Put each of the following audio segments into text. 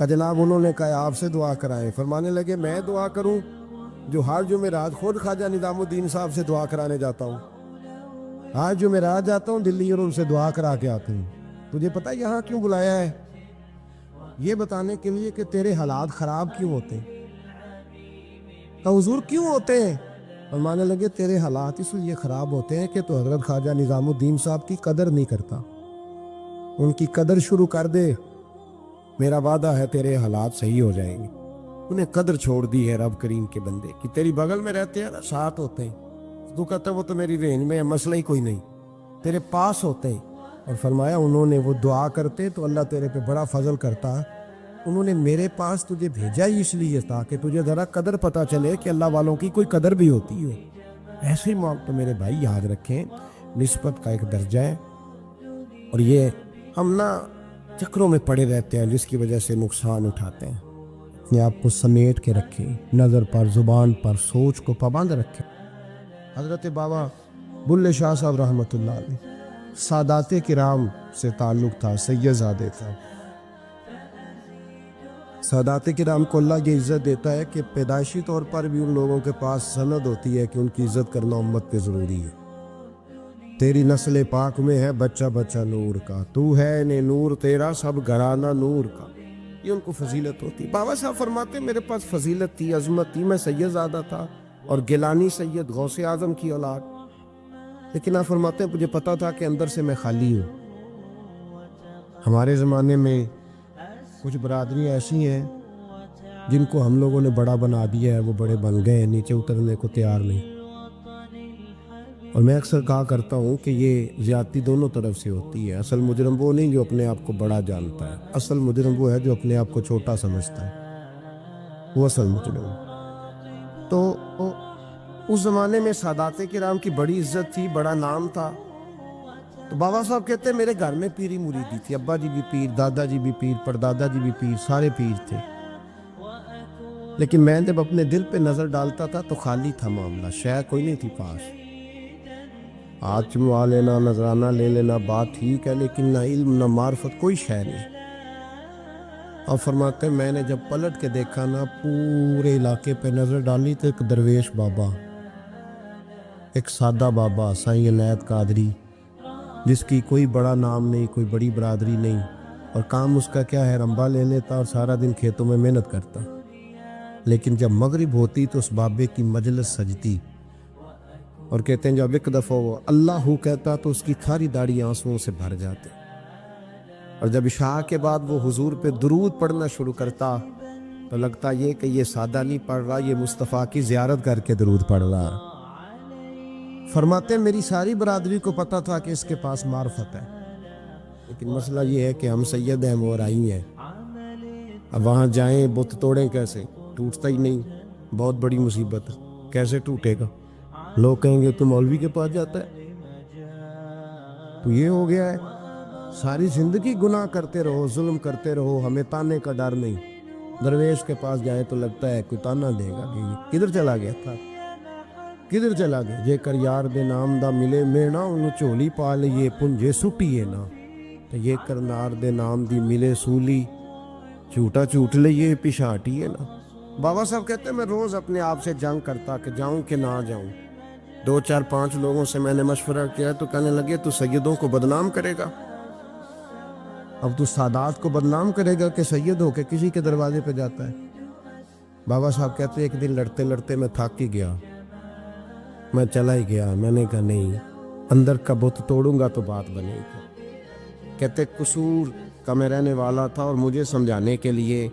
کہ جناب انہوں نے کہا آپ سے دعا کرائیں. فرمانے لگے میں دعا کروں جو ہر جمعرات خود خواجہ نظام الدین صاحب سے دعا کرانے جاتا ہوں. آج جمعرات جاتا ہوں دلی اور ان سے دعا کرا کے آتا ہوں. تجھے پتہ یہاں کیوں بلایا ہے؟ یہ بتانے کے لیے کہ تیرے حالات خراب کیوں ہوتے ہیں. کہ حضور کیوں ہوتے ہیں؟ فرمانے لگے تیرے حالات اس لیے خراب ہوتے ہیں کہ تو حضرت خواجہ نظام الدین صاحب کی قدر نہیں کرتا. ان کی قدر شروع کر دے, میرا وعدہ ہے تیرے حالات صحیح ہو جائیں گے. انہیں قدر چھوڑ دی ہے رب کریم کے بندے کہ تیری بغل میں رہتے ہیں نا, ساتھ ہوتے ہیں. تو کہتا ہے وہ تو میری رینج میں ہے, مسئلہ ہی کوئی نہیں, تیرے پاس ہوتے ہیں. اور فرمایا انہوں نے وہ دعا کرتے تو اللہ تیرے پہ بڑا فضل کرتا. انہوں نے میرے پاس تجھے بھیجا ہی اس لیے تھا کہ تجھے ذرا قدر پتہ چلے کہ اللہ والوں کی کوئی قدر بھی ہوتی ہے. ایسے موقع تو میرے بھائی یاد رکھیں نسبت کا ایک درجہ ہے, اور یہ ہم نا چکروں میں پڑے رہتے ہیں جس کی وجہ سے نقصان اٹھاتے ہیں. اپنے آپ کو سمیٹ کے رکھیں, نظر پر, زبان پر, سوچ کو پابند رکھیں. حضرت بابا بلے شاہ صاحب رحمۃ اللہ علیہ سادات کرام سے تعلق تھا, سید زادے تھا. سادات کرام کو اللہ یہ عزت دیتا ہے کہ پیدائشی طور پر بھی ان لوگوں کے پاس سند ہوتی ہے کہ ان کی عزت کرنا امت پہ ضروری ہے. تیری نسل پاک میں ہے بچہ بچہ نور کا, تو ہے نے نور تیرا سب گھرانہ نور کا. یہ ان کو فضیلت ہوتی. بابا صاحب فرماتے میرے پاس فضیلت تھی, عظمت تھی, میں سید زادہ تھا اور گیلانی سید غوث اعظم کی اولاد. لیکن آپ فرماتے ہیں مجھے پتا تھا کہ اندر سے میں خالی ہوں. ہمارے زمانے میں کچھ برادریاں ایسی ہیں جن کو ہم لوگوں نے بڑا بنا دیا ہے, وہ بڑے بن گئے ہیں, نیچے اترنے کو تیار نہیں. اور میں اکثر کہا کرتا ہوں کہ یہ زیادتی دونوں طرف سے ہوتی ہے. اصل مجرم وہ نہیں جو اپنے آپ کو بڑا جانتا ہے, اصل مجرم وہ ہے جو اپنے آپ کو چھوٹا سمجھتا ہے, وہ اصل مجرم. تو اس زمانے میں سادات کرام کی بڑی عزت تھی, بڑا نام تھا. تو بابا صاحب کہتے ہیں میرے گھر میں پیری مریدی تھی, ابا جی بھی پیر, دادا جی بھی پیر, پردادا جی بھی پیر, سارے پیر تھے. لیکن میں جب اپنے دل پہ نظر ڈالتا تھا تو خالی تھا معاملہ, شے کوئی نہیں تھی پاس. ہاتھ چموا لینا, نذرانہ لے لینا بات ٹھیک ہے, لیکن نہ علم نہ معرفت, کوئی شے نہیں. اور فرماتے ہیں میں نے جب پلٹ کے دیکھا نا, پورے علاقے پہ نظر ڈالی تو ایک درویش بابا, ایک سادہ بابا سائیں عنایت قادری, جس کی کوئی بڑا نام نہیں, کوئی بڑی برادری نہیں, اور کام اس کا کیا ہے, رمبا لے لیتا اور سارا دن کھیتوں میں محنت کرتا. لیکن جب مغرب ہوتی تو اس بابے کی مجلس سجتی, اور کہتے ہیں جب ایک دفعہ وہ اللہ ہو کہتا تو اس کی ساری داڑھی آنسوؤں سے بھر جاتے. اور جب عشاء کے بعد وہ حضور پہ درود پڑھنا شروع کرتا تو لگتا یہ کہ یہ سادہ نہیں پڑھ رہا, یہ مصطفیٰ کی زیارت کر کے درود پڑھ رہا. فرماتے ہیں میری ساری برادری کو پتا تھا کہ اس کے پاس معرفت ہے, لیکن مسئلہ یہ ہے کہ ہم سید ہیں, وہ رائی ہیں. اب وہاں جائیں بت توڑیں کیسے, ٹوٹتا ہی نہیں, بہت بڑی مصیبت ہے. کیسے ٹوٹے گا؟ لوگ کہیں گے تو مولوی کے پاس جاتا ہے. تو یہ ہو گیا ہے, ساری زندگی گناہ کرتے رہو, ظلم کرتے رہو, ہمیں تانے کا ڈر نہیں. درویش کے پاس جائیں تو لگتا ہے کوئی تانا دے گا کہ کدھر چلا گیا تھا, کدھر چلا گیا. جے کر یار دے نام دا ملے مینا, انہوں چولی پا لیے پنجے سٹیے نا. تو یہ کر نار دے نام دی ملے سولی, جھوٹا جھوٹ لیے پچھاٹیے نا. بابا صاحب کہتے ہیں میں روز اپنے آپ سے جنگ کرتا کہ جاؤں کہ نہ جاؤں. 2 4 5 لوگوں سے میں نے مشورہ کیا تو کہنے لگے تو سیدوں کو بدنام کرے گا. اب تو سادات کو بدنام کرے گا کہ سید ہو کے کسی کے دروازے پہ جاتا ہے. بابا صاحب کہتے ہیں ایک دن لڑتے لڑتے میں تھک ہی گیا, میں چلا ہی گیا. میں نے کہا نہیں, اندر کا بت توڑوں گا تو بات بنے گی. کہتے قصور کا میں رہنے والا تھا, اور مجھے سمجھانے کے لیے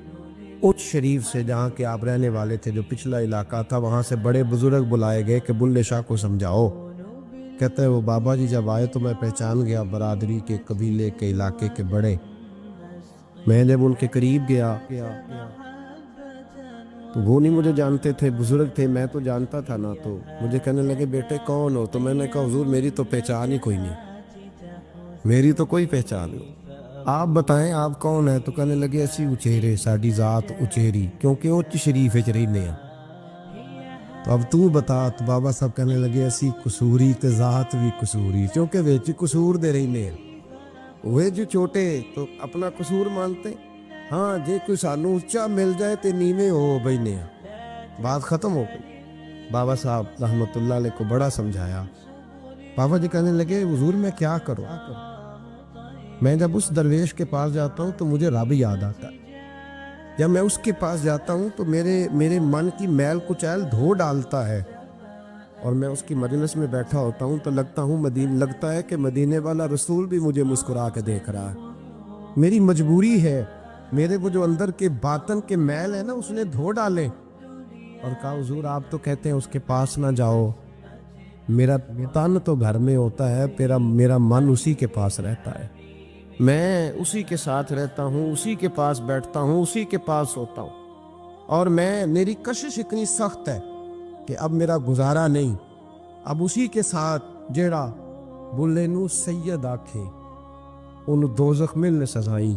اچ شریف سے, جہاں کے آپ رہنے والے تھے, جو پچھلا علاقہ تھا, وہاں سے بڑے بزرگ بلائے گئے کہ بلے شاہ کو سمجھاؤ. کہتے ہیں وہ بابا جی جب آئے تو میں پہچان گیا برادری کے, قبیلے کے, علاقے کے بڑے. میں جب ان کے قریب گیا تو وہ نہیں مجھے جانتے تھے, بزرگ تھے, میں تو جانتا تھا نا. تو مجھے کہنے لگے بیٹے کون ہو؟ تو میں نے کہا حضور میری تو پہچان ہی کوئی نہیں, میری تو کوئی پہچان نہیں, آپ بتائیں آپ کون ہیں؟ تو کہنے لگے اسی اچھیرے, ساڈی ذات اچھیری, کیونکہ اچ شریف وچ رہنے ہیں. تو اب تو بتا. تو بابا صاحب کہنے لگے اسی قصوری تے ذات بھی قصوری, کیونکہ وچ قصور دے رہنے ہیں. وہ جو چھوٹے تو اپنا قصور مانتے, ہاں جی کوئی سانو اچا مل جائے تو نیویں ہو بہنے بات ختم ہو گئی۔ بابا صاحب رحمۃ اللہ علیہ کو بڑا سمجھایا۔ بابا جی کہنے لگے حضور میں کیا کروں؟ میں جب اس درویش کے پاس جاتا ہوں تو مجھے رب یاد آتا ہے، جب میں اس کے پاس جاتا ہوں تو میرے من کی میل کچیل دھو ڈالتا ہے، اور میں اس کی مجلس میں بیٹھا ہوتا ہوں تو لگتا ہے کہ مدینے والا رسول بھی مجھے مسکرا کے دیکھ رہا ہے۔ میری مجبوری ہے، میرے وہ جو اندر کے باطن کے میل ہے نا اس نے دھو ڈالے۔ اور کہا حضور آپ تو کہتے ہیں اس کے پاس نہ جاؤ، میرا تن تو گھر میں ہوتا ہے، میرا من اسی کے پاس رہتا ہے، میں اسی کے ساتھ رہتا ہوں، اسی کے پاس بیٹھتا ہوں، اسی کے پاس سوتا ہوں، اور میری کشش اتنی سخت ہے کہ اب میرا گزارا نہیں، اب اسی کے ساتھ جیڑا بلے نو سید آکھے ان دوزخ ملنے سزائیں۔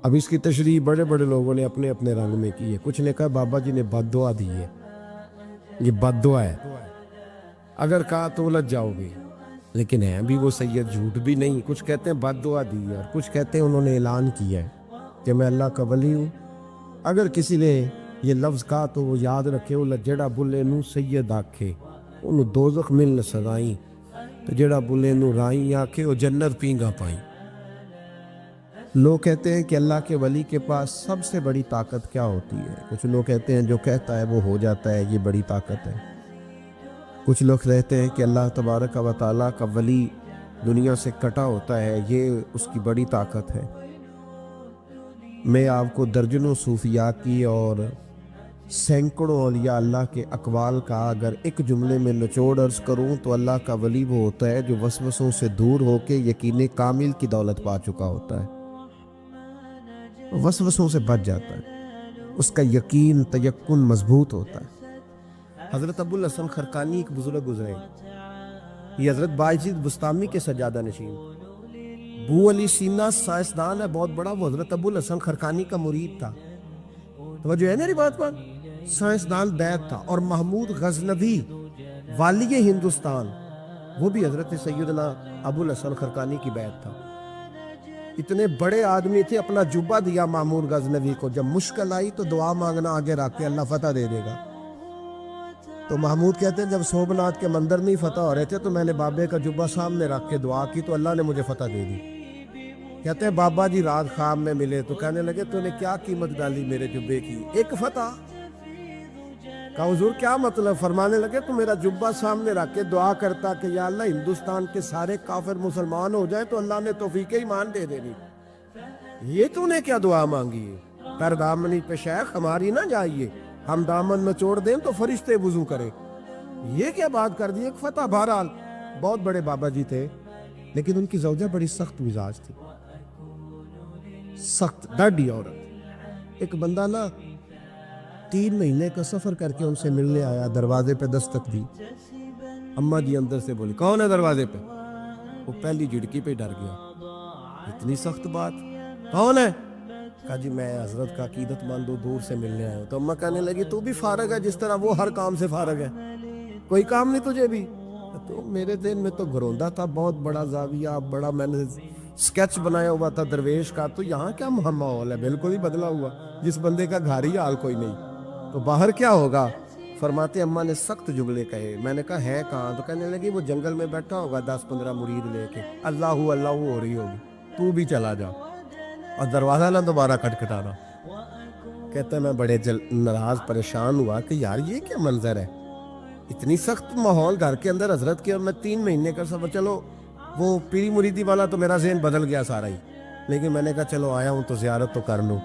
اب اس کی تشریح بڑے بڑے لوگوں نے اپنے اپنے رنگ میں کی ہے۔ کچھ نے کہا بابا جی نے بد دعا دی ہے، یہ بد دعا ہے، اگر کہا تو الجھ جاؤ گے، لیکن ہے بھی وہ سید جھوٹ بھی نہیں۔ کچھ کہتے ہیں بد دعا دی ہے، اور کچھ کہتے ہیں انہوں نے اعلان کیا ہے کہ میں اللہ کا ولی ہوں۔ اگر کسی نے یہ لفظ کہا تو وہ یاد رکھے وہ جڑا بلے نو سید آکھے انہوں دوزخ ملن سزائیں، تو جڑا بلے نو رائیں آکھے وہ جنت پینگا پائیں۔ لوگ کہتے ہیں کہ اللہ کے ولی کے پاس سب سے بڑی طاقت کیا ہوتی ہے؟ کچھ لوگ کہتے ہیں جو کہتا ہے وہ ہو جاتا ہے، یہ بڑی طاقت ہے۔ کچھ لوگ کہتے ہیں کہ اللہ تبارک و تعالیٰ کا ولی دنیا سے کٹا ہوتا ہے، یہ اس کی بڑی طاقت ہے۔ میں آپ کو درجنوں صوفیاء کی اور سینکڑوں اولیاء اللہ کے اقوال کا اگر ایک جملے میں نچوڑ عرض کروں تو اللہ کا ولی وہ ہوتا ہے جو وسوسوں سے دور ہو کے یقین کامل کی دولت پا چکا ہوتا ہے، وسوسوں سے بچ جاتا ہے، اس کا یقین تیقن مضبوط ہوتا ہے۔ حضرت ابو الحسن خرقانی ایک بزرگ گزرے، یہ حضرت باعزید بستامی کے سجادہ نشین بو علی سینا سائنسدان ہے بہت بڑا، وہ حضرت ابو الحسن خرقانی کا مرید تھا۔ توجہ ہے میری بات پر؟ سائنسدان بیت تھا۔ اور محمود غزنوی والی ہندوستان وہ بھی حضرت سیدنا ابو الحسن خرقانی کی بیت تھا۔ اتنے بڑے آدمی تھے، اپنا جبہ دیا محمود غزنوی کو، جب مشکل آئی تو دعا مانگنا آگے رکھ کے اللہ فتح دے دے گا۔ تو محمود کہتے ہیں جب سومناتھ کے مندر میں فتح ہو رہے تھے تو میں نے بابے کا جبہ سامنے رکھ کے دعا کی تو اللہ نے مجھے فتح دے دی۔ کہتے ہیں بابا جی رات خواب میں ملے تو کہنے لگے تو نے کیا قیمت ڈالی میرے جبے کی؟ ایک فتح۔ کہا حضور کیا مطلب؟ فرمانے لگے تو میرا جبہ سامنے رکھ کے دعا کرتا کہ یا اللہ ہندوستان کے سارے کافر مسلمان ہو جائیں تو اللہ نے توفیق ایمان دے دینی، یہ تو نے کیا دعا مانگی ہے؟ پر دامنی پہ شیخ ہماری نہ جائیے، ہم دامن میں چھوڑ دیں تو فرشتے وضو کریں، یہ کیا بات کر دی؟ ایک فتح۔ بہرحال بہت بڑے بابا جی تھے، لیکن ان کی زوجہ بڑی سخت مزاج تھی، سخت ڈاڈی عورت۔ ایک بندہ نا 3 مہینے کا سفر کر کے ان سے ملنے آیا، دروازے پہ دستک دی، اماں جی اندر سے بولی کون ہے دروازے پہ؟ وہ پہلی جھڑکی پہ ڈر گیا، اتنی سخت بات، کون ہے؟ کہا جی میں حضرت کا عقیدت مند ہوں، دور سے ملنے آیا ہوں۔ تو اماں کہنے لگی تو بھی فارغ ہے جس طرح وہ ہر کام سے فارغ ہے، کوئی کام نہیں تجھے بھی؟ تو میرے ذہن میں تو گھروندا تھا، بہت بڑا زاویہ، بڑا میں نے سکیچ بنایا ہوا تھا درویش کا، تو یہاں کیا ماحول ہے؟ بالکل ہی بدلا ہوا، جس بندے کا گھر ہی حال کوئی نہیں، تو باہر کیا ہوگا؟ فرماتے اماں نے سخت جملے کہے۔ میں نے کہا ہے کہاں؟ تو کہنے لگی وہ جنگل میں بیٹھا ہوگا 10-15 مرید لے کے، اللہ اللہ ہو رہی ہوگی، تو بھی چلا جا اور دروازہ نہ دوبارہ کھٹکھٹانا۔ کہتا ہے میں بڑے ناراض پریشان ہوا کہ یار یہ کیا منظر ہے، اتنی سخت ماحول گھر کے اندر حضرت کے، اور میں 3 مہینے کا سفر۔ چلو وہ پیری مریدی والا تو میرا ذہن بدل گیا سارا ہی، لیکن میں نے کہا چلو آیا ہوں تو زیارت تو کر لوں۔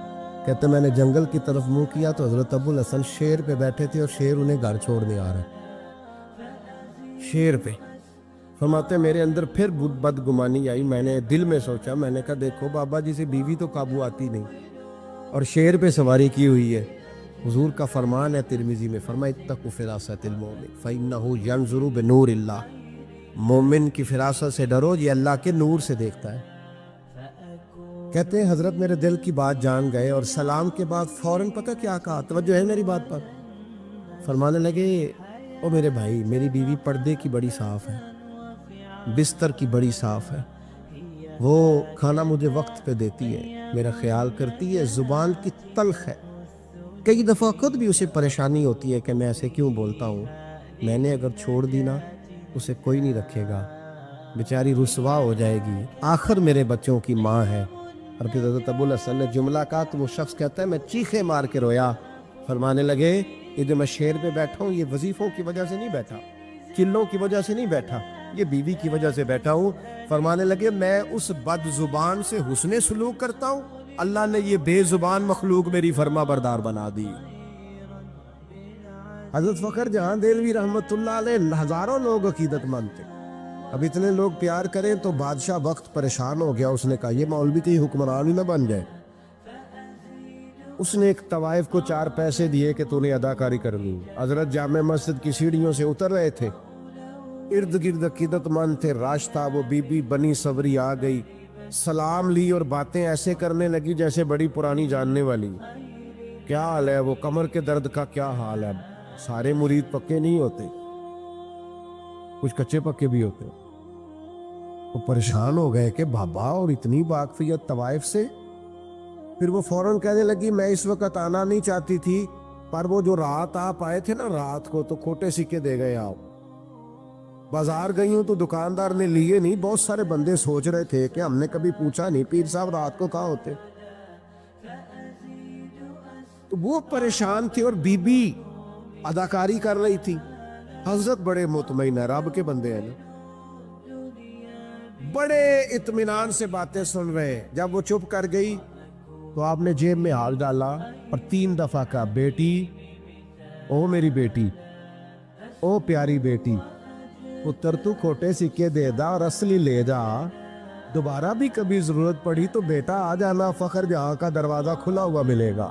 کہتے میں نے جنگل کی طرف منہ کیا تو حضرت ابو الحسن شیر پہ بیٹھے تھے، اور شیر انہیں گھر چھوڑنے آ رہا ہے شیر پہ۔ فرماتے میرے اندر پھر بدگمانی آئی، میں نے دل میں سوچا، میں نے کہا دیکھو بابا جی سے بیوی تو قابو آتی نہیں، اور شیر پہ سواری کی ہوئی ہے۔ حضور کا فرمان ہے ترمذی میں، فرمایا اتقوا فراست المومن فإنہ ینظر بنور اللہ، مومن کی فراست سے ڈرو، یہ اللہ کے نور سے دیکھتا ہے۔ کہتے ہیں حضرت میرے دل کی بات جان گئے، اور سلام کے بعد فوراً پتہ کیا کہا؟ توجہ ہے میری بات پر؟ فرمانے لگے او میرے بھائی، میری بیوی پردے کی بڑی صاف ہے، بستر کی بڑی صاف ہے، وہ کھانا مجھے وقت پہ دیتی ہے، میرا خیال کرتی ہے، زبان کی تلخ ہے، کئی دفعہ خود بھی اسے پریشانی ہوتی ہے کہ میں ایسے کیوں بولتا ہوں، میں نے اگر چھوڑ دی نا اسے کوئی نہیں رکھے گا، بیچاری رسوا ہو جائے گی، آخر میرے بچوں کی ماں ہے۔ اور پھر حضرت ابو الحسن نے جملہ کہا تو وہ شخص کہتا ہے میں چیخے مار کے رویا، فرمانے لگے یہ جو میں شیر پہ بیٹھا ہوں یہ وظیفوں کی وجہ سے نہیں بیٹھا، قلوں کی وجہ سے نہیں بیٹھا، یہ بیوی کی وجہ سے بیٹھا ہوں۔ فرمانے لگے میں اس بد زبان سے حسن سلوک کرتا ہوں، اللہ نے یہ بے زبان مخلوق میری فرما بردار بنا دی۔ حضرت فخر جہاں دہلوی رحمت اللہ علیہ ہزاروں لوگ عقیدت مند تھے، اب اتنے لوگ پیار کریں تو بادشاہ وقت پریشان ہو گیا، اس نے کہا یہ مولوی کہیں حکمران ہی نہ بن جائے۔ اس نے ایک طوائف کو 4 پیسے دیے کہ تو نے اداکاری کر لی۔ حضرت جامع مسجد کی سیڑھیوں سے اتر رہے تھے، ارد گرد عقیدت مند تھے، راستہ وہ بی بی بنی صبری آ گئی، سلام لی اور باتیں ایسے کرنے لگی جیسے بڑی پرانی جاننے والی۔ کیا حال ہے؟ وہ کمر کے درد کا کیا حال ہے؟ سارے مرید پکے نہیں ہوتے، کچھ کچے پکے بھی ہوتے۔ وہ پریشان ہو گئے کہ بابا اور اتنی واقفیت طوائف سے۔ پھر وہ فوراً کہنے لگی میں اس وقت آنا نہیں چاہتی تھی، پر وہ جو رات آپ آئے تھے نا رات کو تو کھوٹے سکے دے گئے آپ۔ بازار گئی ہوں تو دکاندار نے لیے نہیں، بہت سارے بندے سوچ رہے تھے کہ ہم نے کبھی پوچھا نہیں پیر صاحب رات کو کہاں ہوتے۔ تو وہ پریشان تھی اور بی بی اداکاری کر رہی تھی۔ حضرت بڑے مطمئن ہے، رب کے بندے ہیں نا، بڑے اطمینان سے باتیں سن رہے۔ جب وہ چپ کر گئی تو آپ نے جیب میں ہاتھ ڈالا اور 3 دفعہ کہا بیٹی، او میری بیٹی، او پیاری بیٹی، پتر تو کھوٹے سکے دے دا اور اصلی لے جا، دوبارہ بھی کبھی ضرورت پڑی تو بیٹا آ جانا، فخر جہاں کا دروازہ کھلا ہوا ملے گا۔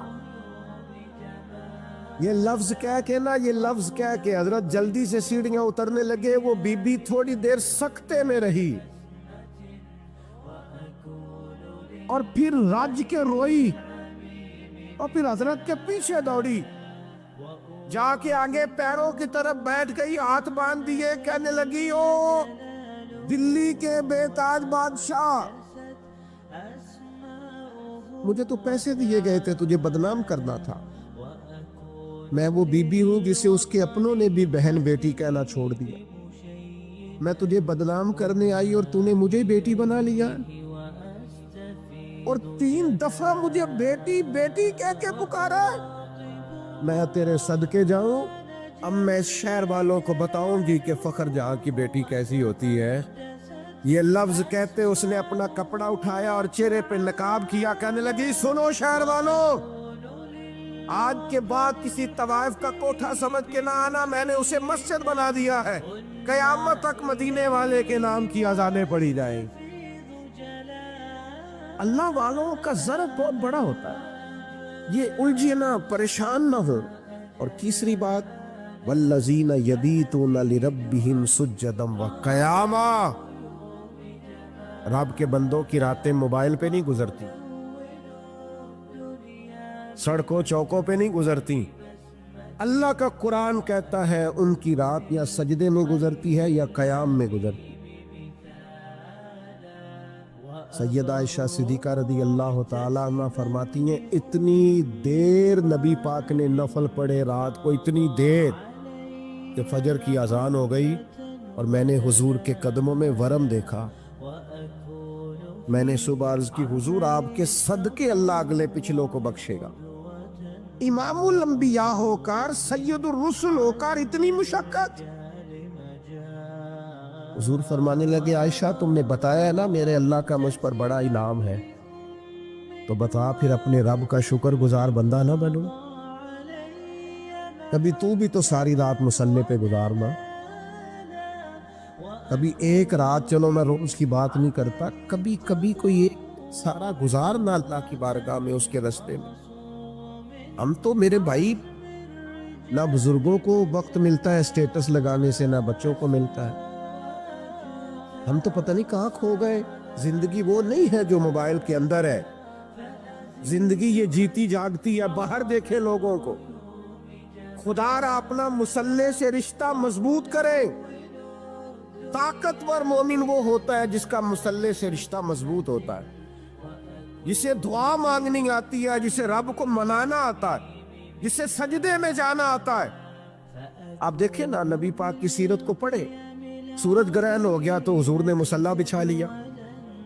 یہ لفظ کہہ کے نا، یہ لفظ کہہ کے حضرت جلدی سے سیڑھیاں اترنے لگے۔ وہ بی بی تھوڑی دیر سکتے میں رہی اور پھر رج کے روئی اور پھر حضرت کے پیچھے دوڑی، جا کے آگے پیروں کی طرف بیٹھ گئی، ہاتھ باندھ دیے، کہنے لگی او دلی کے بے تاج بادشاہ، مجھے تو پیسے دیے گئے تھے تجھے بدنام کرنا تھا، میں وہ بی بی ہوں جسے اس کے اپنوں نے بھی بہن بیٹی کہنا چھوڑ دیا، میں تجھے بدنام کرنے آئی اور تو نے مجھے بیٹی بنا لیا، اور 3 دفعہ مجھے بیٹی بیٹی کہہ کے پکارا۔ میں تیرے صدقے جاؤں، اب میں اس شہر والوں کو بتاؤں گی کہ فخر جہاں کی بیٹی کیسی ہوتی ہے۔ یہ لفظ کہتے اس نے اپنا کپڑا اٹھایا اور چہرے پہ نقاب کیا، کہنے لگی سنو شہر والوں، آج کے بعد کسی طوائف کا کوٹھا سمجھ کے نہ آنا، میں نے اسے مسجد بنا دیا ہے، قیامت تک مدینے والے کے نام کی اذانیں پڑھی جائیں۔ اللہ والوں کا ضرب بہت بڑا ہوتا ہے، یہ الجھے نہ، پریشان نہ ہو۔ اور تیسری بات والذین یبیتون لربہم سجدا وقیاما، رب کے بندوں کی راتیں موبائل پہ نہیں گزرتی، سڑکوں چوکوں پہ نہیں گزرتی، اللہ کا قرآن کہتا ہے ان کی رات یا سجدے میں گزرتی ہے یا قیام میں گزرتی۔ سیدہ عائشہ صدیقہ رضی اللہ تعالیٰ عنہ فرماتی ہیں اتنی دیر نبی پاک نے نفل پڑھے رات کو، اتنی دیر کہ فجر کی اذان ہو گئی اور میں نے حضور کے قدموں میں ورم دیکھا۔ میں نے صبح عرض کی حضور آپ کے صدقے اللہ اگلے پچھلوں کو بخشے گا، امام الانبیاء ہو کر، سید الرسل ہو کر اتنی مشقت۔ حضور فرمانے لگے عائشہ تم نے بتایا ہے نا میرے اللہ کا مجھ پر بڑا انعام ہے، تو بتا پھر اپنے رب کا شکر گزار بندہ نہ بنوں؟ کبھی تو بھی تو ساری رات مصلی پہ گزارنا، کبھی ایک رات، چلو میں روز کی بات نہیں کرتا، کبھی کبھی کوئی ایک سارا گزارنا اللہ کی بارگاہ میں، اس کے رستے میں۔ ہم تو میرے بھائی نہ بزرگوں کو وقت ملتا ہے اسٹیٹس لگانے سے، نہ بچوں کو ملتا ہے، ہم تو پتہ نہیں کہاں کھو گئے۔ زندگی وہ نہیں ہے جو موبائل کے اندر ہے، زندگی یہ جیتی جاگتی ہے، باہر دیکھیں لوگوں کو۔ خدا را اپنا مصلی سے رشتہ مضبوط کریں، طاقتور مومن وہ ہوتا ہے جس کا مسلح سے رشتہ مضبوط ہوتا ہے، جسے دعا مانگنی آتی ہے، جسے رب کو منانا آتا ہے، جسے سجدے میں جانا آتا ہے۔ آپ دیکھیں نا، نبی پاک کی سیرت کو پڑھے، سورج گرہن ہو گیا تو حضور نے مصلی بچھا لیا،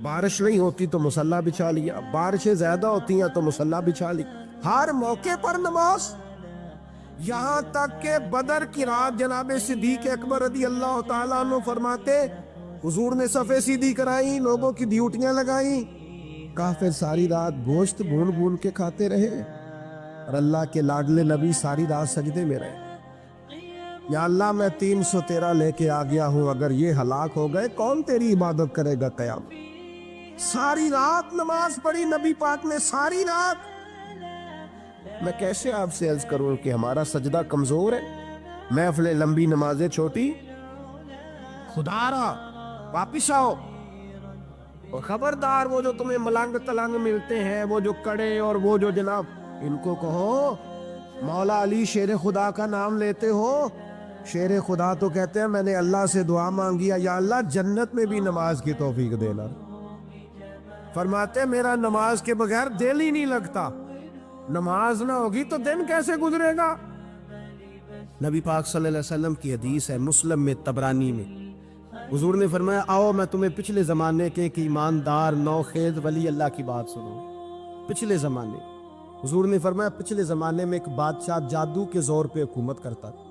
بارش نہیں ہوتی تو مصلی بچھا لیا، بارشیں زیادہ ہوتی ہیں تو مصلی بچھا لی، ہر موقع پر نماز۔ یہاں تک کہ بدر کی رات جناب صدیق اکبر رضی اللہ تعالیٰ عنہ فرماتے، حضور نے صفیں سیدھی کرائی، لوگوں کی ڈیوٹیاں لگائیں، کافر ساری رات گوشت بھون بھون کے کھاتے رہے، اور اللہ کے لاڈلے نبی ساری رات سجدے میں رہے۔ یا اللہ میں 313 لے کے آ گیا ہوں، اگر یہ ہلاک ہو گئے کون تیری عبادت کرے گا قیامت؟ ساری رات نماز پڑھی نبی پاک نے، ساری رات۔ میں کیسے آپ سے عرض کروں کہ ہمارا سجدہ کمزور ہے؟ محفلیں لمبی، نمازیں چھوٹی۔ خدا را واپس آؤ، اور خبردار وہ جو تمہیں ملنگ تلنگ ملتے ہیں، وہ جو کڑے اور وہ جو جناب، ان کو کہو مولا علی شیر خدا کا نام لیتے ہو؟ شیر خدا تو کہتے ہیں میں نے اللہ سے دعا مانگی ہے، یا اللہ جنت میں بھی نماز کی توفیق دینا۔ فرماتے میرا نماز کے بغیر دل ہی نہیں لگتا، نماز نہ ہوگی تو دن کیسے گزرے گا؟ نبی پاک صلی اللہ علیہ وسلم کی حدیث ہے مسلم میں، طبرانی میں، حضور نے فرمایا آؤ میں تمہیں پچھلے زمانے کے ایک ایماندار نوخیز ولی اللہ کی بات سنوں۔ پچھلے زمانے، حضور نے فرمایا پچھلے زمانے میں ایک بادشاہ جادو کے زور پہ حکومت کرتا تھا۔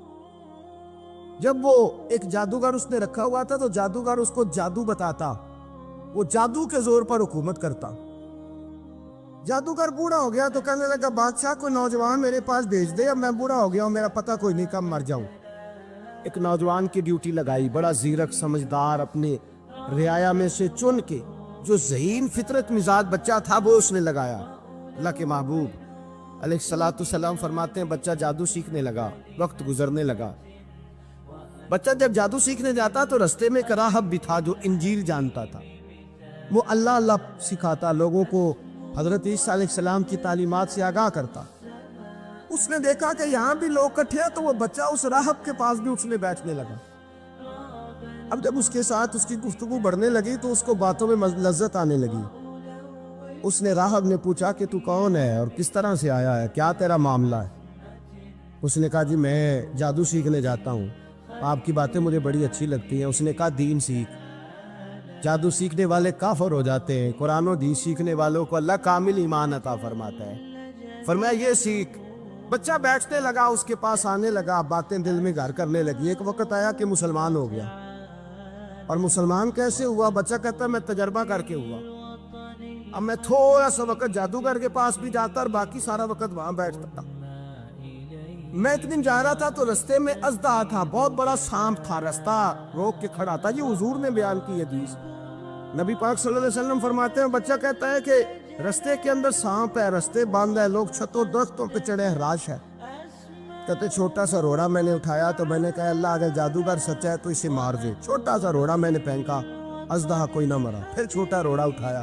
جب وہ ایک جادوگر اس نے رکھا ہوا تھا تو جادوگر اس کو جادو بتاتا، وہ جادو کے زور پر حکومت کرتا۔ جادوگر بوڑھا ہو گیا تو کہنے لگا بادشاہ کوئی نوجوان میرے پاس بھیج دے، اب میں بوڑھا ہو گیا ہوں، میرا پتہ کوئی نہیں کب مر جاؤں۔ ایک نوجوان کی ڈیوٹی لگائی، بڑا زیرک سمجھدار، اپنے رعایا میں سے چن کے جو ذہین فطرت مزاج بچہ تھا وہ اس نے لگایا۔ اللہ کے محبوب علیہ الصلوۃ والسلام فرماتے ہیں بچہ جادو سیکھنے لگا، وقت گزرنے لگا۔ بچہ جب جادو سیکھنے جاتا تو رستے میں ایک راہب بھی تھا جو انجیل جانتا تھا، وہ اللہ اللہ سکھاتا، لوگوں کو حضرت عیسیٰ علیہ السلام کی تعلیمات سے آگاہ کرتا۔ اس نے دیکھا کہ یہاں بھی لوگ کٹھے ہیں تو وہ بچہ اس راہب کے پاس بھی اٹھنے بیٹھنے لگا۔ اب جب اس کے ساتھ اس کی گفتگو بڑھنے لگی تو اس کو باتوں میں لذت آنے لگی۔ اس نے راہب نے پوچھا کہ تو کون ہے اور کس طرح سے آیا ہے، کیا تیرا معاملہ ہے؟ اس نے کہا جی میں جادو سیکھنے جاتا ہوں، آپ کی باتیں مجھے بڑی اچھی لگتی ہیں۔ اس نے کہا دین سیکھ، جادو سیکھنے والے کافر ہو جاتے ہیں، قرآن و حدیث سیکھنے والوں کو اللہ کامل ایمان عطا فرماتا ہے۔ فرمایا یہ سیکھ۔ بچہ بیٹھنے لگا، اس کے پاس آنے لگا، باتیں دل میں گھر کرنے لگی۔ ایک وقت آیا کہ مسلمان ہو گیا، اور مسلمان کیسے ہوا؟ بچہ کہتا ہے میں تجربہ کر کے ہوا، اب میں تھوڑا سا وقت جادوگر کے پاس بھی جاتا اور باقی سارا وقت وہاں بیٹھتا تھا۔ میں ایک دن جا رہا تھا تو رستے میں اژدہا تھا، بہت بڑا سانپ تھا، رستہ روک کے کھڑا تھا۔ یہ حضور نے بیان کی حدیث۔ نبی پاک صلی اللہ علیہ وسلم فرماتے ہیں بچہ کہتا ہے کہ رستے کے اندر سانپ ہے، رستے بند ہے، لوگ چھتوں درختوں پہ چڑھے، ہراش ہے۔ کہتے چھوٹا سا روڑا میں نے اٹھایا تو میں نے کہا اللہ اگر جادوگر سچا ہے تو اسے مار دے۔ چھوٹا سا روڑا میں نے پھینکا، اژدہا کوئی نہ مرا۔ پھر چھوٹا روڑا اٹھایا،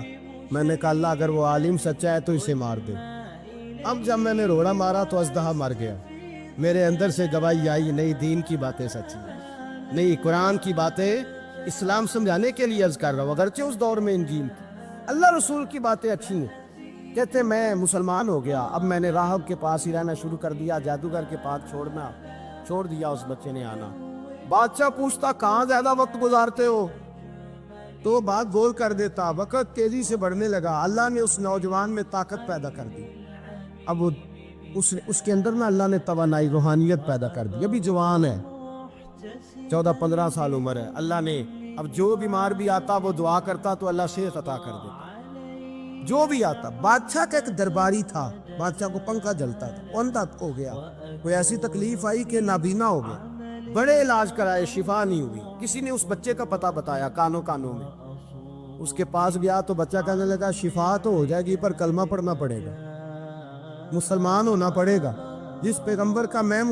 میں نے کہا اللہ اگر وہ عالم سچا ہے تو اسے مار دے۔ اب جب میں نے روڑا مارا تو اژدہا مر گیا۔ میرے اندر سے گواہی آئی نہیں، دین کی باتیں سچی ہیں، نہیں قرآن کی باتیں اسلام سمجھانے کے لیے عرض کر رہا ہوں، اگرچہ اس دور میں انجیل تھی، اللہ رسول کی باتیں اچھی ہیں۔ کہتے میں مسلمان ہو گیا، اب میں نے راہب کے پاس ہی رہنا شروع کر دیا، جادوگر کے پاس چھوڑ دیا۔ اس بچے نے آنا، بادشاہ پوچھتا کہاں زیادہ وقت گزارتے ہو، تو بات گول کر دیتا۔ وقت تیزی سے بڑھنے لگا، اللہ نے اس نوجوان میں طاقت پیدا کر دی۔ اب وہ اس کے اندر نا اللہ نے توانائی، روحانیت پیدا کر دی۔ ابھی جوان ہے، 14-15 سال عمر ہے۔ اللہ نے اب جو بیمار بھی آتا وہ دعا کرتا تو اللہ صحت عطا کر دیتا، جو بھی آتا۔ بادشاہ کا ایک درباری تھا، بادشاہ کو پنکھا جلتا تھا، اندھا ہو گیا، کوئی ایسی تکلیف آئی کہ نابینا ہو گیا، بڑے علاج کرائے، شفا نہیں ہوئی۔ کسی نے اس بچے کا پتہ بتایا کانوں میں، اس کے پاس گیا تو بچہ کہنے لگا شفا تو ہو جائے گی پر کلمہ پڑھنا پڑے گا، مسلمان ہونا پڑے گا، جس پیغمبر کا میں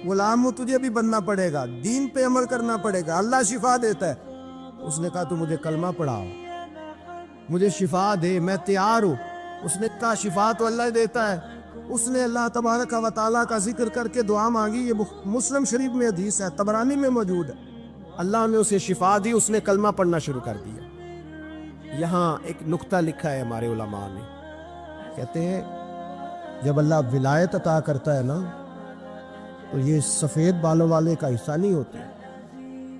غلام ہوں تجھے بھی بننا پڑے گا، دین پہ عمل کرنا پڑے گا، اللہ شفا دیتا ہے۔ اس نے کہا تو مجھے کلمہ پڑھاؤ، مجھے شفا دے، میں تیار ہوں۔ اس نے کہا شفا تو اللہ دیتا ہے۔ اس نے اللہ تبارک و تعالیٰ کا ذکر کر کے دعا مانگی۔ یہ مسلم شریف میں حدیث ہے، طبرانی میں موجود ہے۔ اللہ نے اسے شفا دی، اس نے کلمہ پڑھنا شروع کر دیا۔ یہاں ایک نقطہ لکھا ہے ہمارے علماء نے، کہتے ہیں جب اللہ ولایت عطا کرتا ہے نا تو یہ سفید بالوں والے کا حصہ نہیں ہوتے۔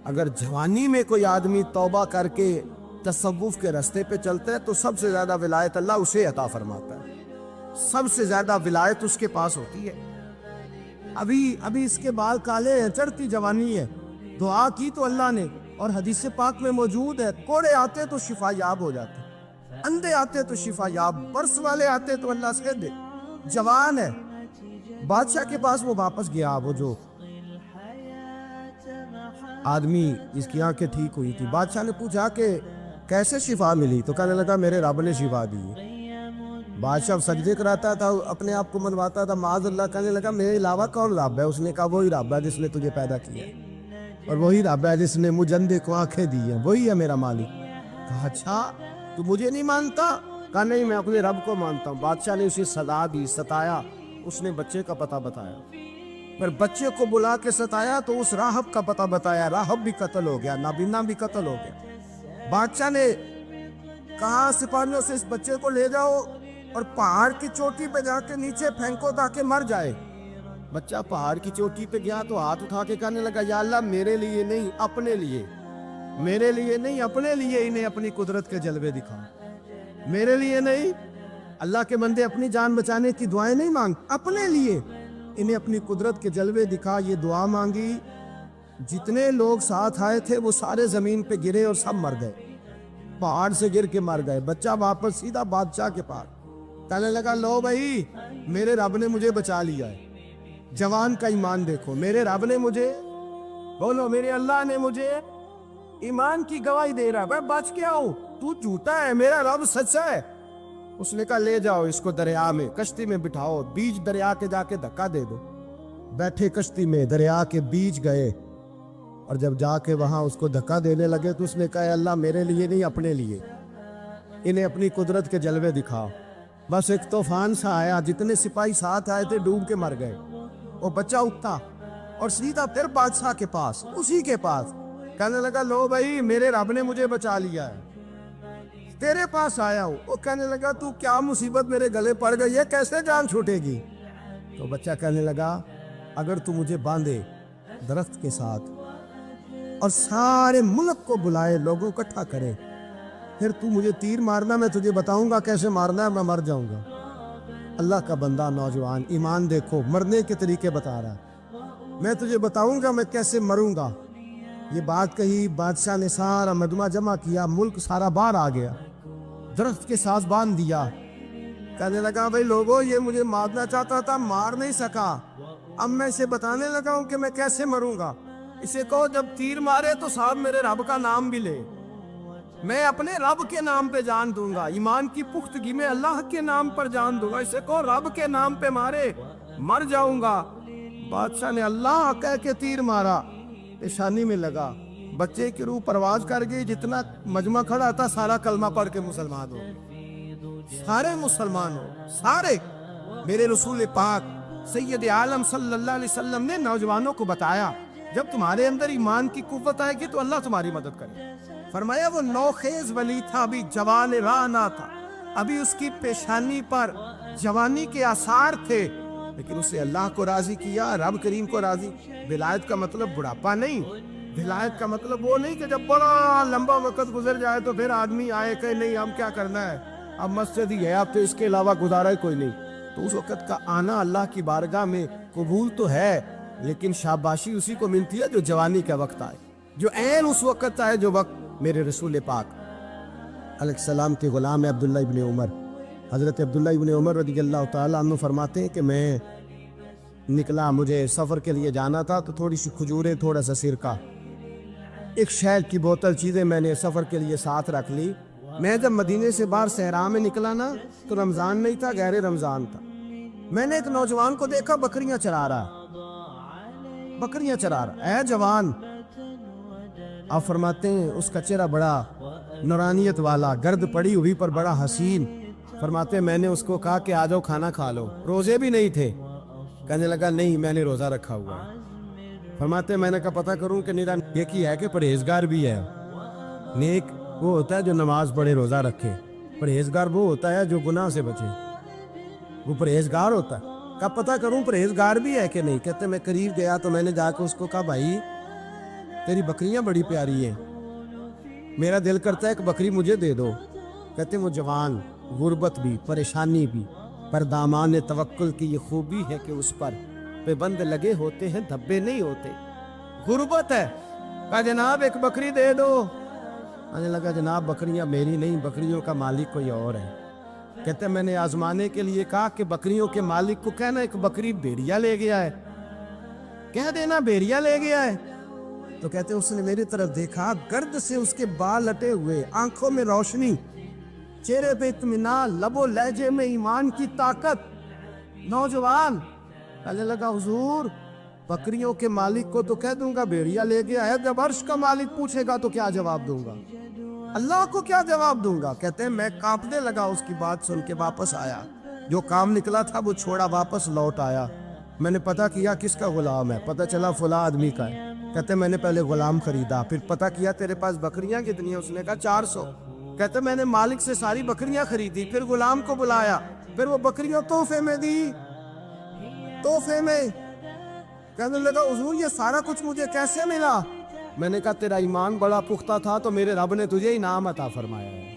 اگر جوانی میں کوئی آدمی توبہ کر کے تصوف کے راستے پہ چلتا ہے تو سب سے زیادہ ولایت اللہ اسے عطا فرماتا ہے، سب سے زیادہ ولایت اس کے پاس ہوتی ہے۔ ابھی اس کے بال کالے ہیں، چڑھتی جوانی ہے، دعا کی تو اللہ نے، اور حدیث پاک میں موجود ہے، کوڑے آتے تو شفا یاب ہو جاتے، اندھے آتے تو شفا یاب، برس والے آتے تو اللہ سے دے، جوان ہے۔ بادشاہ کے پاس وہ واپس گیا، وہ جو آدمی جس کی آنکھیں ٹھیک ہوئی تھی، بادشاہ نے پوچھا کہ کیسے شفا ملی؟ تو کہنے لگا میرے رب نے شفا دی۔ بادشاہ سجدے کراتا تھا، اپنے آپ کو منواتا تھا، معاذ اللہ، کہنے لگا میرے علاوہ کون رب ہے؟ اس نے کہا وہی رب ہے جس نے تجھے پیدا کیا ہے، اور وہی رب ہے جس نے مجھے اندھے کو آنکھیں دی ہیں، وہی ہے میرا مالک۔ کہا اچھا تو مجھے نہیں مانتا؟ کہا نہیں، میں اپنے رب کو مانتا ہوں۔ بادشاہ نے اسے سزا دی، ستایا، اس نے بچے کا پتہ بتایا، پھر بچے کو بلا کے ستایا تو اس راہب کا پتہ بتایا، راہب بھی قتل ہو گیا، نابینا بھی قتل ہو گیا۔ بادشاہ نے کہا سپاہیوں سے اس بچے کو لے جاؤ اور پہاڑ کی چوٹی پہ جا کے نیچے پھینکو تاکہ مر جائے۔ بچہ پہاڑ کی چوٹی پہ گیا تو ہاتھ اٹھا کے کہنے لگا یا اللہ میرے لیے نہیں اپنے لیے، میرے لیے نہیں اپنے لیے انہیں اپنی قدرت کے جلوے دکھا، میرے لیے نہیں۔ اللہ کے بندے اپنی جان بچانے کی دعائیں نہیں مانگ، اپنے لیے انہیں اپنی قدرت کے جلوے دکھا۔ یہ دعا مانگی، جتنے لوگ ساتھ آئے تھے وہ سارے زمین پہ گرے اور سب مر گئے، پہاڑ سے گر کے مر گئے۔ بچہ واپس سیدھا بادشاہ کے پاس، کہنے لگا لو بھائی میرے رب نے مجھے بچا لیا ہے۔ جوان کا ایمان دیکھو، میرے رب نے مجھے، بولو میرے اللہ نے مجھے ایمان کی گواہی دے رہا ہے، میں بچ کے آؤں، تو جھوٹا ہے، میرا رب سچا ہے۔ اس نے کہا لے جاؤ اس کو دریا میں، کشتی میں بٹھاؤ، بیچ دریا کے جا کے دھکا دے دو۔ بیٹھے کشتی میں، دریا کے بیچ گئے، اور جب جا کے وہاں اس کو دھکا دینے لگے تو اس نے کہا اللہ میرے لیے نہیں اپنے لیے انہیں اپنی قدرت کے جلوے دکھا۔ بس ایک طوفان سا آیا، جتنے سپاہی ساتھ آئے تھے ڈوب کے مر گئے۔ وہ بچہ اٹھا اور سیدھا پھر بادشاہ کے پاس، اسی کے پاس، کہنے لگا لو بھائی میرے رب نے مجھے بچا لیا ہے، تیرے پاس آیا ہوں۔ وہ کہنے لگا تو کیا مصیبت میرے گلے پڑ گئی ہے، کیسے جان چھوٹے گی؟ تو بچہ کہنے لگا اگر تو مجھے باندھے درخت کے ساتھ اور سارے ملک کو بلائے، لوگوں کو اکٹھا کرے، پھر تو مجھے تیر مارنا، میں تجھے بتاؤں گا کیسے مارنا ہے، میں مر جاؤں گا۔ اللہ کا بندہ نوجوان، ایمان دیکھو، مرنے کے طریقے بتا رہا ہے، میں تجھے بتاؤں گا میں کیسے مروں گا۔ یہ بات کہی، بادشاہ نے سارا مجمع جمع کیا، ملک سارا باہر آ گیا، درخت کے ساتھ باندھ دیا۔ کہنے لگا بھائی لوگوں یہ مجھے مارنا چاہتا تھا، مار نہیں سکا، اب میں اسے بتانے لگا ہوں کہ میں کیسے مروں گا۔ اسے کہو جب تیر مارے تو صاحب میرے رب کا نام بھی لے، میں اپنے رب کے نام پہ جان دوں گا، ایمان کی پختگی میں اللہ کے نام پر جان دوں گا، اسے کہو رب کے نام پہ مارے، مر جاؤں گا۔ بادشاہ نے اللہ کہہ کے تیر مارا، پیشانی میں لگا، بچے کی روح پرواز کر گئی، جتنا مجمع کھڑا تھا سارا کلمہ پڑھ کے مسلمان ہو، سارے مسلمان ہو، سارے۔ میرے رسول پاک سید عالم صلی اللہ علیہ وسلم نے نوجوانوں کو بتایا جب تمہارے اندر ایمان کی قوت آئے گی تو اللہ تمہاری مدد کرے۔ فرمایا وہ نوخیز ولی تھا، ابھی جوان راہ نہ تھا، ابھی اس کی پیشانی پر جوانی کے آثار تھے، لیکن اسے اللہ کو راضی کیا، رب کریم کو راضی۔ ولایت کا مطلب بڑھاپا نہیں، ولایت کا مطلب وہ نہیں کہ جب بڑا لمبا وقت گزر جائے تو پھر آدمی آئے کہ نہیں اب کیا کرنا ہے، اب مسجد ہی ہے، اب تو اس کے علاوہ گزارا ہے کوئی نہیں۔ تو اس وقت کا آنا اللہ کی بارگاہ میں قبول تو ہے، لیکن شاباشی اسی کو ملتی ہے جو جوانی کا وقت آئے، جو عین اس وقت آئے جو وقت میرے رسول پاک علیہ السلام کے غلام عبداللہ ابن عمر، حضرت عبداللہ ابن عمر رضی اللہ تعالیٰ عنہ فرماتے ہیں کہ میں نکلا، مجھے سفر کے لیے جانا تھا، تو تھوڑی سی کھجوریں، تھوڑا سا سرکہ، ایک شہد کی بوتل، چیزیں میں نے سفر کے لیے ساتھ رکھ لی۔ میں جب مدینے سے باہر صحرا میں نکلا نا تو رمضان نہیں تھا، غیر رمضان تھا۔ میں نے ایک نوجوان کو دیکھا بکریاں چرا رہا، بکریاں چرا رہا، اے جوان، آپ فرماتے ہیں اس کا چہرہ بڑا نورانیت والا، گرد پڑی ہوئی پر بڑا حسین۔ فرماتے ہیں میں نے اس کو کہا کہ آ جاؤ کھانا کھا لو، روزے بھی نہیں تھے۔ کہنے لگا نہیں میں نے روزہ رکھا ہوا ہے۔ فرماتے ہیں میں نے کہا پتہ کروں کہ نیرا نیک ہی ہے کہ پرہیزگار بھی ہے؟ نیک وہ ہوتا ہے جو نماز پڑھے روزہ رکھے، پرہیزگار وہ ہوتا ہے جو گناہ سے بچے، وہ پرہیزگار ہوتا ہے۔ کہا پتہ کروں پرہیزگار بھی ہے کہ نہیں؟ کہتے میں قریب گیا تو میں نے جا کے اس کو کہا بھائی تیری بکریاں بڑی پیاری ہیں، میرا دل کرتا ہے ایک بکری مجھے دے دو۔ کہتے وہ جوان، غربت بھی، پریشانی بھی، پر دامان توکل کی یہ خوبی ہے کہ اس پر پابند لگے ہوتے ہیں، دھبے نہیں ہوتے۔ غربت ہے، کہا جناب ایک بکری دے دو۔ آنے لگا جناب بکریاں میری نہیں، بکریوں کا مالک کوئی اور ہے۔ کہتے میں نے آزمانے کے لیے کہا کہ بکریوں کے مالک کو کہنا ایک بکری بھیڑیا لے گیا ہے، کہہ دینا بھیڑیا لے گیا ہے۔ تو کہتے اس نے میری طرف دیکھا، گرد سے اس کے بال لٹے ہوئے، آنکھوں میں روشنی، چہرے پہ اطمینان، لب و لہجے میں ایمان کی طاقت، نوجوان۔ کہنے لگا حضور بکریوں کے مالک کو تو کہہ دوں گا بھیڑیا لے گیا ہے، جب عرش کا مالک پوچھے گا تو کیا جواب دوں گا؟ اللہ کو کیا جواب دوں گا؟ کہتے ہیں میں کانپنے لگا اس کی بات سن کے، واپس آیا، جو کام نکلا تھا وہ چھوڑا، واپس لوٹ آیا۔ میں نے پتہ کیا کس کا غلام ہے، پتہ چلا فلاں آدمی کا ہے۔ کہتے میں نے پہلے غلام خریدا، پھر پتہ کیا تیرے پاس بکریاں کتنی ہیں؟ اس نے کہا 400۔ کہتے میں نے مالک سے ساری بکریاں خریدی، پھر غلام کو بلایا، پھر وہ بکریاں تحفے میں دی، تحفے میں۔ کہنے لگا حضور یہ سارا کچھ مجھے کیسے ملا؟ میں نے کہا تیرا ایمان بڑا پختہ تھا تو میرے رب نے تجھے انعام عطا فرمایا ہے۔